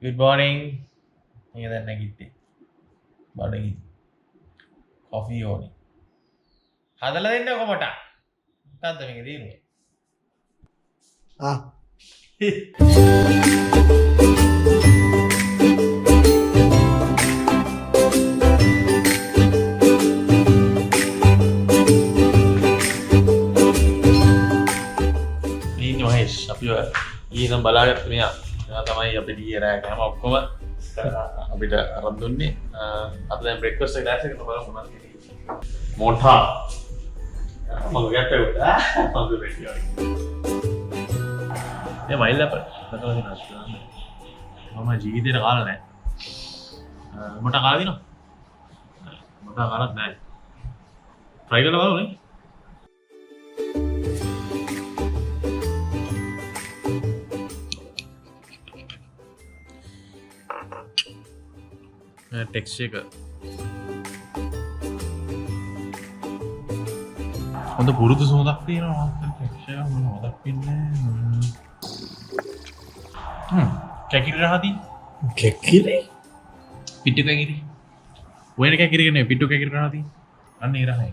Good morning. මේක දැන් නැගිට්ටේ. බඩගිනි. කොෆි ඕනේ. හදලා දෙන්නකො මට. මොකද්ද මේකේ තියෙන්නේ? මේ මහේෂ් අපි ඊනම් බලාගත්ත මෙයා. එයා තමයි අපේ ඩී රෑ කෑම ඔක්කොම අපිට අරන් දුන්නේ. අද දැන් බ්‍රේක්ෆාස්ට් එක දැස් එකකට බලමු මොනවද කියන්නේ. මොටා. මම ගැටුවා. මම රෙඩි. මේ මයිල් අප දැකලා දිනවා. මම ජීවිතේට කාලා නැහැ. මොටා කාලා දිනවා. මොටා කාලත් නැහැ. ට්‍රයි කරලා බලමු නේ. ටෙක්ස්චර් එක හොඳ පුරුදු සුවඳක් තියෙනවා. ටෙක්ස්චර් එක මොනවදක් පින්නේ. කැකිරි රහදී කැකිරි පිටු කැකිරි වෙන කැකිරි නේ පිටු කැකිරි රහදී අන්න ඒ රහයි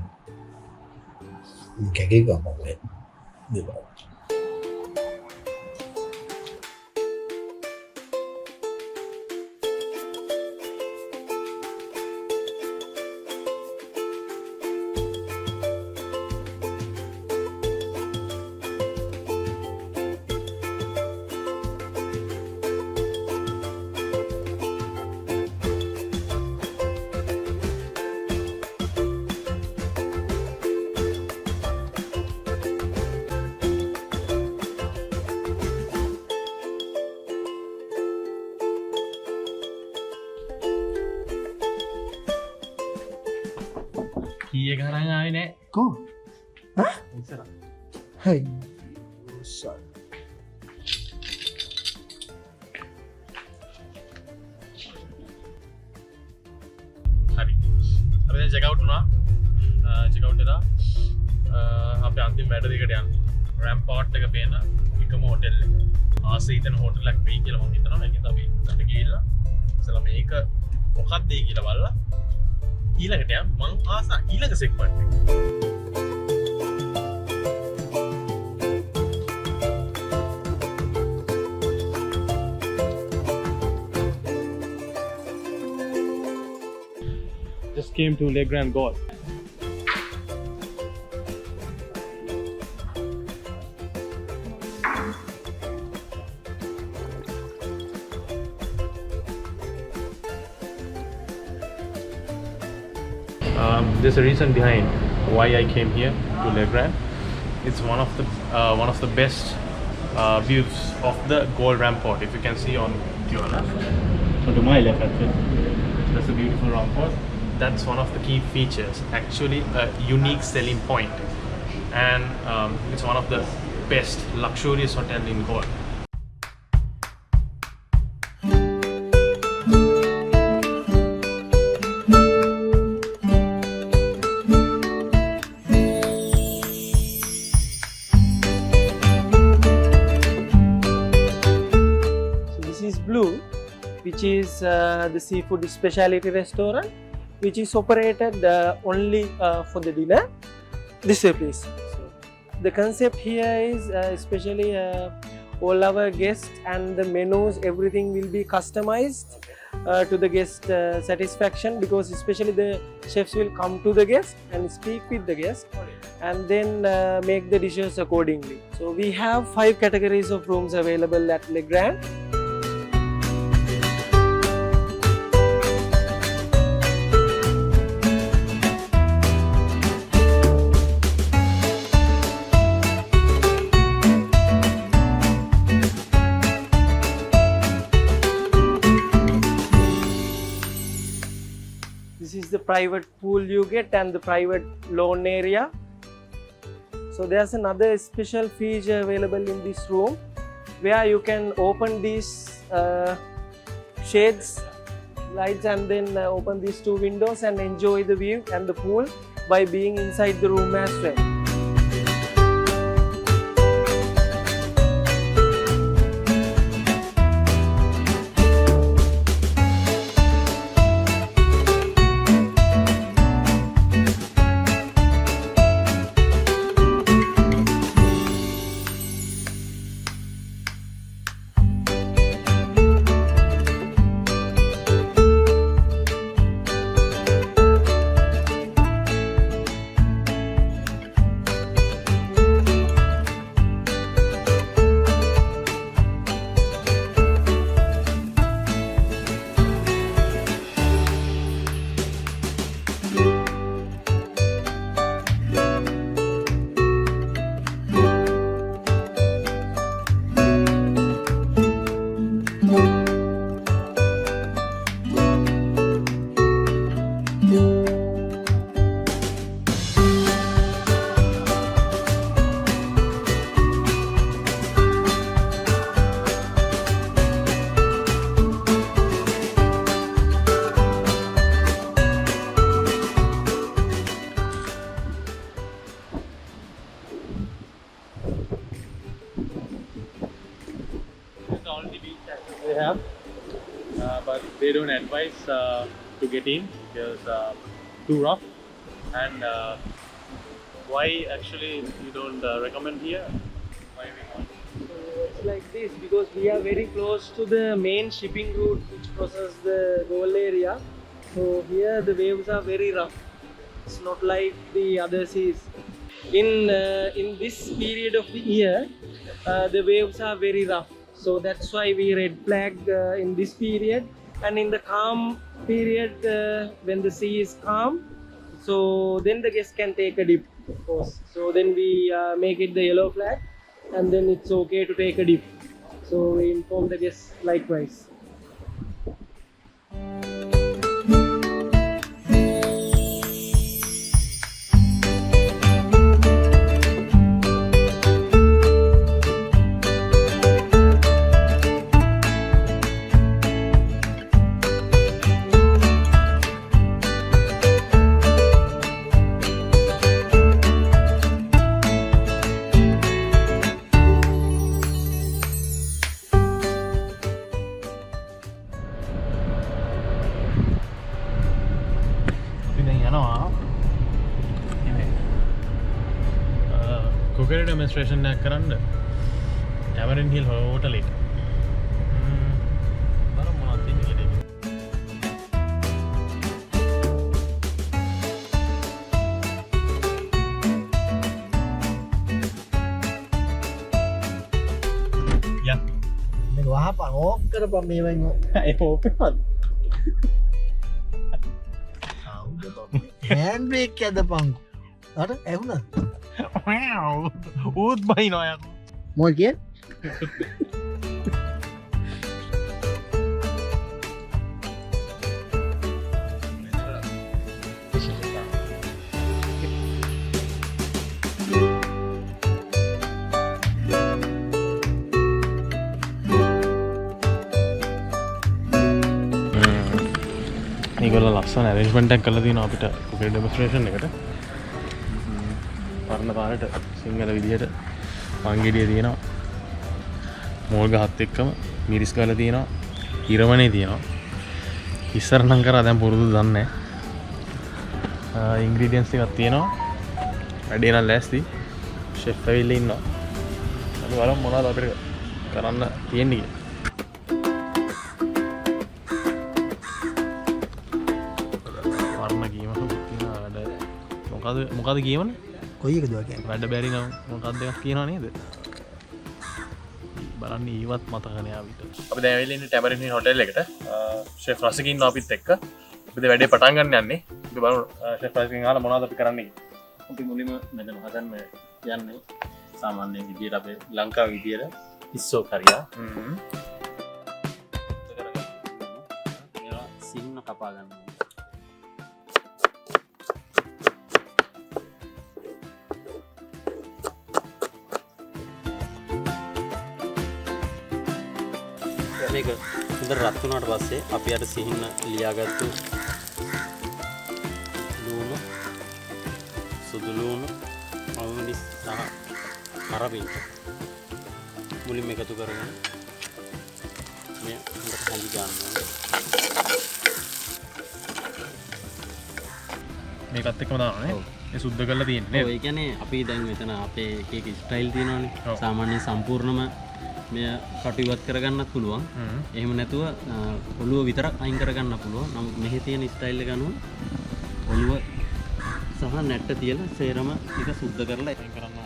කැකිරි ගමෝ දෙබා කීය ගණන් ආවේ නෑ කෝ ඉස්සර හයි හරි අපි දැන් චෙක් අවුට් වුණා චෙක් අවුට් වෙලා අපි අන්තිම වැඩ දෙකට යන්න රැම්පෝට් එක පේන එකම හොටෙල් එක ආසේ හිතන හොටෙල් එකක් වෙයි කියලා මම හිතනවා ඒකෙන් අපි එතනට ගිහිල්ලා ඉතලා මේක මොකක්ද ඒ කියලා බලලා ඊළඟට යම් මං ආසා ඊළඟ සෙග්මන්ට් එක. Just came to Le Grand Galle. There's a reason behind why I came here to Le Grand. It's one of the best views of the Galle Rampart. If you can see on your left, so to my left actually, that's a beautiful rampart. That's one of the key features, actually a unique selling point, and it's one of the best luxurious hotel in Galle. Which is the seafood specialty restaurant, which is operated only for the dinner. This way, please. So, the concept here is especially all our guests and the menus, everything will be customized to the guest satisfaction, because especially the chefs will come to the guest and speak with the guest and then make the dishes accordingly. So we have 5 categories of rooms available at Le Grand. This is the private pool you get and the private lawn area. So there's another special feature available in this room where you can open these shades, lights, and then open these 2 windows and enjoy the view and the pool by being inside the room as well. they have, but they don't advise to get in because too rough. And why actually you don't recommend here? Why we want? So it's like this because we are very close to the main shipping route which crosses the Galle area. So here the waves are very rough. It's not like the other seas. In this period of the year, the waves are very rough. So that's why we red flag in this period. And in the calm period, when the sea is calm, so then the guests can take a dip, of course. So then we make it the yellow flag, and then it's okay to take a dip. So we inform the guests likewise. Cookery demonstration එකක් කරන්න Tamarind Hill hotel එක. බලමු මොනවද තියෙන්නේ කියලා. යා. මේක වහපන් ඕක් කරපන් මේවෙන් ඒ ඕපෙන්වත්. Hand break ඇදපන්. අර ඇහුණාද? ඌත් බයිනවා යකෝ. මොකද කිය? මේගොල්ලෝ ලස්සන arrangement එකක් කරලා තියෙනවා අපිට cookery demonstration එකට. පරණ කාලේට සිංහල විදියට පංගෙඩිය තියෙනවා. මෝල් ගහත් එක්කම මිරිස් ගාලා තියෙනවා. ඉරවණේ තියෙනවා. ඉස්සර නම් කරා දැන් පුරුදු දන්නේ නැහැ. ඉන්ග්‍රීඩියන්ට්ස් ටිකක් තියෙනවා. වැඩේ නම් ලෑස්ති. ෂෙෆ් ඇවිල්ලා ඉන්නවා. අපි බලමු මොනවද අපිට කරන්න තියෙන්නේ කියලා. මොකද කියවනේ? කොයි එකද ඔය කියන්නේ? වැඩ බැරි නම් මොකක්ද එකක් කියනවා නේද? බලන්න ඊවත් මතක නෑ අපිට. අපි දැන් ඇවිල්ලා ඉන්නේ Tamarind Hill hotel එකට. ෂෙෆ් රසික ඉන්නවා අපිත් එක්ක. අපි දැන් වැඩේ පටන් ගන්න යන්නේ. අපි බලමු ෂෙෆ් රසිකෙන් අහලා මොනවද අපි කරන්නේ කියලා. අපි මුලින්ම මෙතන හදන්න යන්නේ සාමාන්‍ය විදියට අපේ ලංකාවේ විදියට ඉස්සෝ කරියා. මේවා සිහින කපා ගන්න. මේක හොඳට රත් වුණාට පස්සේ අපි අර සිහින ලියාගත්තු ලුණු සුදු ලුණු අවුමිරිස් සහ අරබින් මුලින්ම එකතු කරගෙන මේ හොඳට හඳි ගන්නවා. මේකත් එක්කම දානවා නේ. ඒ සුද්ධ කරලා තියෙන්නේ නේද? ඔව් ඒ කියන්නේ අපි දැන් මෙතන අපේ එක ස්ටයිල් තියෙනවානේ. සාමාන්‍ය සම්පූර්ණම මෙය කටුවත් කරගන්නත් පුළුවන්. එහෙම නැතුව ඔළුව විතරක් අයින් කරගන්න පුළුවන්. නමුත් මෙහි තියෙන ස්ටයිල් එක අනුව ඔළුව සහ නැට්ට තියලා සේරම එක සුද්ධ කරලා අයින් කරන්න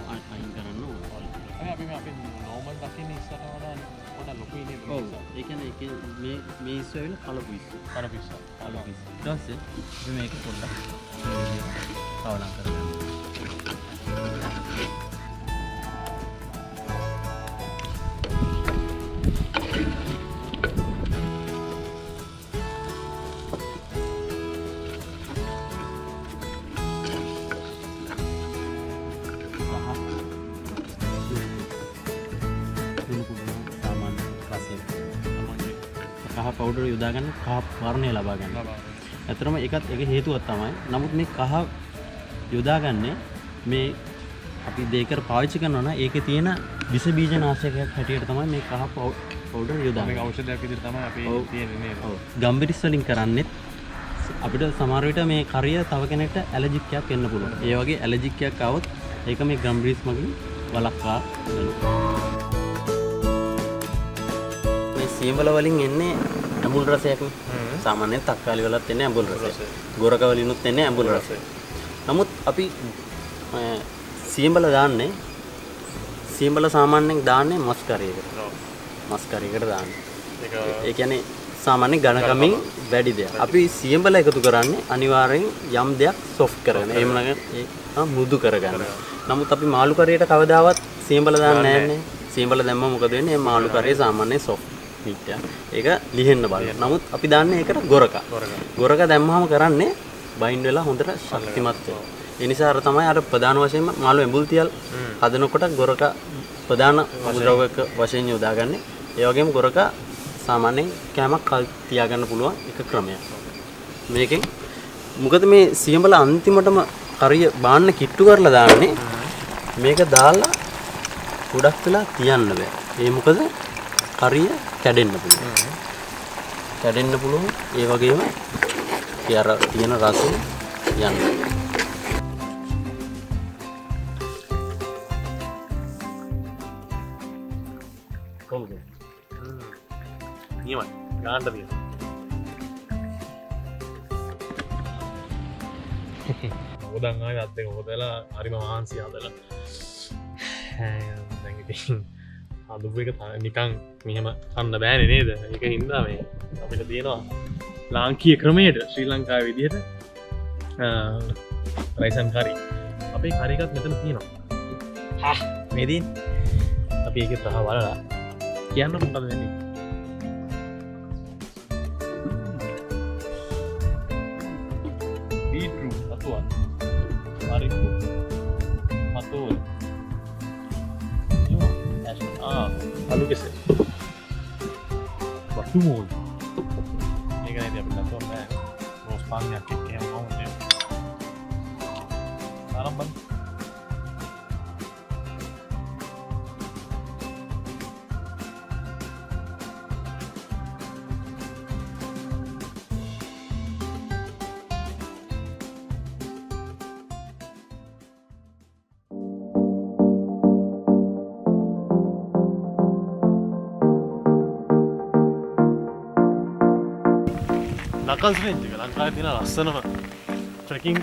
ඕනේ. අපි normal දකින්න ඉස්සරහ වඩා පොඩක් ලොකුයි නේද? ඔව්. ඒ කියන්නේ මේ ඉස්සෝ වෙන කලපු ඉස්සෝ. කලපු ඉස්සෝ. ඊට පස්සේ අපි මේක පොඩ්ඩක් කවලා කරගන්න. කහ පවුඩර් යොදා ගන්න කහ වර්ණය ලබා ගන්න. ඇත්තටම ඒකත් එක හේතුවක් තමයි. නමුත් මේ කහ යොදා ගන්නේ මේ අපි දෙකර පාවිච්චි කරනවා නම් ඒකේ තියෙන විස බීජ නාශකයක් හැටියට තමයි මේ කහ පවුඩර් යොදා මේක ඖෂධයක් විදිහට තමයි අපි තියෙන්නේ නේද? ඔව් ගම්බිරිස් වලින් කරන්නේ අපිට සමහර විට මේ කරිය තව කෙනෙක්ට ඇලර්ජික් එකක් එන්න පුළුවන්. ඒ වගේ ඇලර්ජික් එකක් આવොත් ඒක මේ ගම්බිරිස් මගින් වළක්වා ගන්නවා. මේ සීඹල වලින් එන්නේ ඇඹුල් රසයක් නේ. සාමාන්‍යයෙන් තක්කාලි වලත් එන්නේ ඇඹුල් රසය. ගොරක වලිනුත් එන්නේ ඇඹුල් රසය. නමුත් අපි සීඹල දාන්නේ සීඹල සාමාන්‍යයෙන් දාන්නේ මස් කරියකට. මස් කරියකට දාන්නේ. ඒ කියන්නේ සාමාන්‍ය ඝනකමින් වැඩි දෙයක්. අපි සීඹල එකතු කරන්නේ අනිවාර්යෙන් යම් දෙයක් සොෆ්ට් කරගෙන. එහෙම නැත්නම් මෘදු කරගන්න. නමුත් අපි මාළු කරියට කවදාවත් සීඹල දාන්නේ නැහැ. සීඹල දැම්මම මොකද වෙන්නේ? මේ මාළු කරිය සාමාන්‍යයෙන් සොෆ්ට් මීට් එක. ඒක ලිහෙන්න බලන්න. නමුත් අපි දාන්නේ ඒකට ගොරක. ගොරක දැම්මම කරන්නේ බයින්ඩ් වෙලා හොඳට ශක්තිමත් වෙනවා. ඒ නිසා අර තමයි අර ප්‍රධාන වශයෙන්ම මාළු ඇඹුල් තියල් හදනකොට ගොරක ප්‍රධාන මූලද්‍රව්‍යක වශයෙන් යොදාගන්නේ. ඒ වගේම ගොරක සාමාන්‍යයෙන් කෑමක් කල් තියාගන්න පුළුවන් එක ක්‍රමයක්. මේකෙන් මොකද මේ සියඹල අන්තිමටම කරිය බාන්න කිට්ටු කරලා දාන්නේ මේක දාලා ගොඩක් වෙලා තියන්න බෑ. ඒ මොකද කරිය කැඩෙන්න පුළුවන්. කැඩෙන්න පුළුවන්. ඒ වගේම ඒ අර තියෙන රසය යන්න. කොහොමද? නියමයි. ගාන්න තියෙනවා. හොදන් ආවේ අත් දෙක හොදලා හරිම මහන්සි හදලා. දැන් ඉතින් අදුව එක නිකන් මෙහෙම කන්න බෑනේ නේද? ඒක හින්දා මේ අපිට තියෙනවා ලාංකීය ක්‍රමයට ශ්‍රී ලංකාවේ විදිහට රයිසන් කරි. අපේ කරි එකක් මෙතන තියෙනවා. මේ දින් අපි ඒකේ තහ බලලා කියන්න මොකද වෙන්නේ? beetroot අතුවත් mariku අතෝල yo alu kese watu mol මේක නේද අපි නතෝ නෑ රෝස් පාන්යක් එක්ක යම මොන්නේ ආරම්භ නකල්ස් රේන්ජ් එක ලංකාවේ තියෙන ලස්සනම ට්‍රෙකින්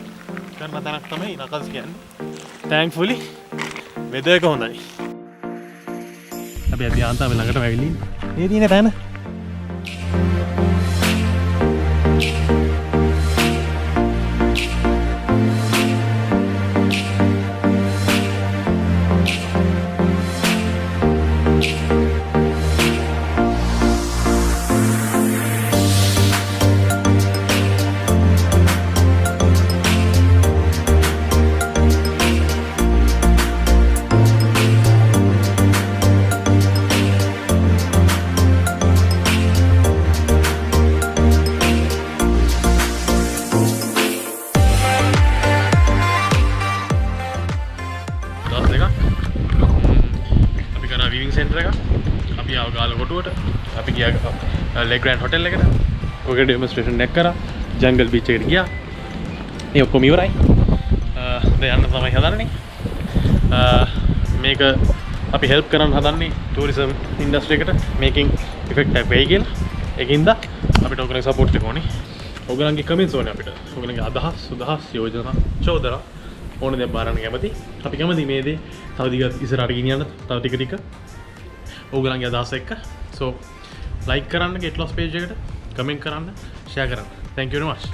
කරන තැනක් තමයි නකල්ස් කියන්නේ. තැන්ක්ෆුලි වෙදර් එක හොඳයි. අපි අද යාන්තම් ළඟටම ඇවිල්ලා ඉන්නේ. මේ තියෙන තැන අපි ගියා ලේ ග්‍රෑන්ඩ් හොටෙල් එකට. ඔකට ඩෙමොන්ස්ට්‍රේෂන් එක කරා. ජංගල් බීච් එකට ගියා. මේ ඔක්කොම ඉවරයි. දැන් යන්න තමයි හදන්නේ. මේක අපි හෙල්ප් කරන්න හදන්නේ ටූරිසම් ඉන්ඩස්ට්‍රි එකට මේකින් ඉෆෙක්ට් එකක් වෙයි කියලා. ඒකින්ද අපිට ඔයගොල්ලන්ගේ සපෝට් එක ඕනේ. ඔයගොල්ලන්ගේ කමෙන්ට්ස් ඕනේ අපිට. ඔයගොල්ලන්ගේ අදහස්, සුදහස්, යෝජනා, චෝදනා ඕන දේ බාරන්න කැමති. අපි කැමති මේ දේ තව දිගට ඉස්සරහට ගෙනියන්න. තව ටික ටික ඔයගොල්ලන්ගේ අදහස් එක්ක. So like කරන්න get lost page එකට, comment කරන්න, share කරන්න. Thank you very much.